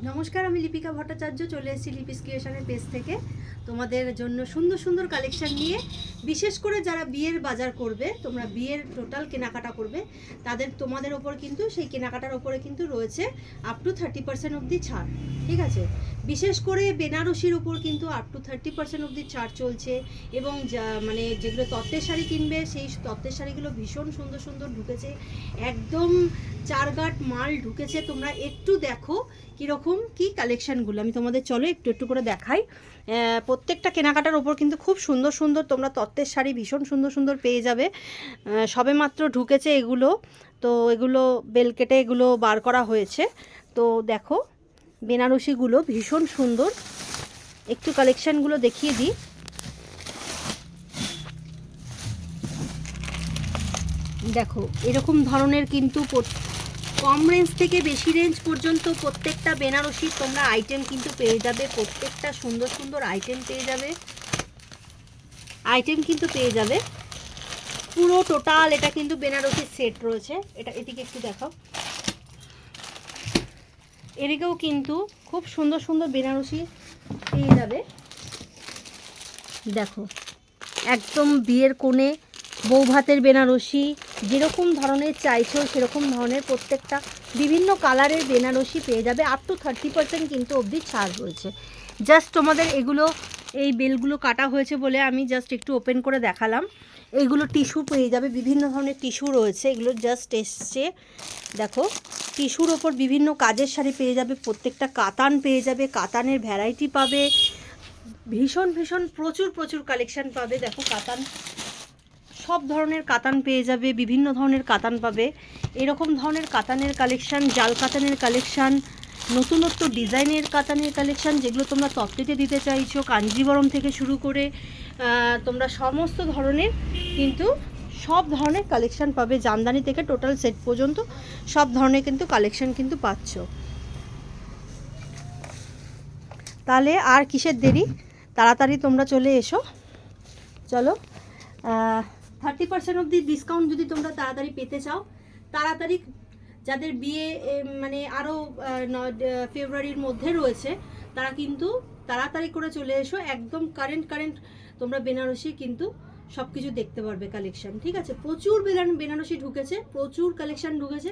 নমস্কার, আমি লিপিকা ভট্টাচার্য চলে এসেছি লিপিস ক্রিয়েশনের পেজ থেকে তোমাদের জন্য সুন্দর সুন্দর কালেকশন নিয়ে। বিশেষ করে যারা বিয়ের বাজার করবে, তোমরা বিয়ের টোটাল কেনাকাটা করবে, তোমাদের ওপর কিন্তু সেই কেনাকাটার ওপরে কিন্তু রয়েছে আপ টু 30% অবধি ছাড়। ঠিক আছে, বিশেষ করে বেনারসির ওপর কিন্তু আপ টু 30% অবধি ছাড় চলছে। এবং মানে যেগুলো তত্ত্বের শাড়ি কিনবে, সেই তত্ত্বের শাড়িগুলো ভীষণ সুন্দর সুন্দর ঢুকেছে, একদম চারগাট মাল ঢুকেছে। তোমরা একটু দেখো কীরকম কি কালেকশানগুলো, আমি তোমাদের চলো একটু একটু করে দেখাই। প্রত্যেকটা কেনাকাটার ওপর কিন্তু খুব সুন্দর সুন্দর তোমরা তত্ত্বের শাড়ি ভীষণ সুন্দর সুন্দর পেয়ে যাবে। সবে মাত্র ঢুকেছে এগুলো, তো এগুলো বেল কেটে এগুলো বার করা হয়েছে। তো দেখো বেনারসিগুলো ভীষণ সুন্দর, একটু কালেকশানগুলো দেখিয়ে দিই। দেখো এরকম ধরনের কিন্তু কম রেঞ্জ থেকে বেশি রেঞ্জ পর্যন্ত প্রত্যেকটা বেনারসির তোমরা আইটেম কিন্তু পেয়ে যাবে। প্রত্যেকটা সুন্দর সুন্দর আইটেম কিন্তু পেয়ে যাবে। পুরো টোটাল এটা কিন্তু বেনারসির সেট রয়েছে। এটা এদিকে একটু দেখাও, এদিকেও কিন্তু খুব সুন্দর সুন্দর বেনারসি পেয়ে যাবে। দেখো একদম বিয়ের কোণে বৌভাতের বেনারসি, যেরকম ধরনের চাইছো সেরকম ধরনের প্রত্যেকটা বিভিন্ন কালারের বেনারসি পেয়ে যাবে। আপ টু 30% কিন্তু অবধি ছাড় রয়েছে। জাস্ট তোমাদের এগুলো এই বেলগুলো কাটা হয়েছে বলে আমি জাস্ট একটু ওপেন করে দেখালাম। এইগুলো টিস্যু পেয়ে যাবে, বিভিন্ন ধরনের টিস্যু রয়েছে, এগুলো জাস্ট এসছে। দেখো টিস্যুর ওপর বিভিন্ন কাজের শাড়ি পেয়ে যাবে, প্রত্যেকটা কাতান পেয়ে যাবে, কাতানের ভ্যারাইটি পাবে, ভীষণ ভীষণ প্রচুর প্রচুর কালেকশান পাবে। দেখো কাতান, সব ধরনের কাতান পেয়ে যাবে, বিভিন্ন ধরনের কাতান পাবে। এরকম ধরনের কাতানের কালেকশান, জাল কাতানের কালেকশান, নতুনত্ব ডিজাইনের কাতানের কালেকশান, যেগুলো তোমরা তত্ত্বেতে দিতে চাইছো, কাঞ্জিবরম থেকে শুরু করে তোমরা সমস্ত ধরনের কিন্তু সব ধরনের কালেকশান পাবে। জামদানি থেকে টোটাল সেট পর্যন্ত সব ধরনের কিন্তু কালেকশান কিন্তু পাচ্ছ। তাহলে আর কিসের দেরি, তাড়াতাড়ি তোমরা চলে এসো। চলো 30% অবধি ডিসকাউন্ট যদি তোমরা তাড়াতাড়ি পেতে চাও, তাড়াতাড়ি যাদের বিয়ে মানে আরও ফেব্রুয়ারির মধ্যে রয়েছে, তারা কিন্তু তাড়াতাড়ি করে চলে এসো। একদম কারেন্ট তোমরা বেনারসি কিন্তু সব কিছু দেখতে পারবে কালেকশান। ঠিক আছে, প্রচুর বেনারসি ঢুকেছে, প্রচুর কালেকশান ঢুকেছে।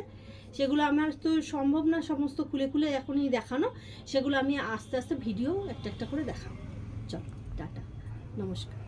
সেগুলো আমার তো সম্ভব না সমস্ত খুলে খুলে এখনই দেখানো, সেগুলো আমি আস্তে আস্তে ভিডিও একটা একটা করে দেখাবো। চলো টাটা, নমস্কার।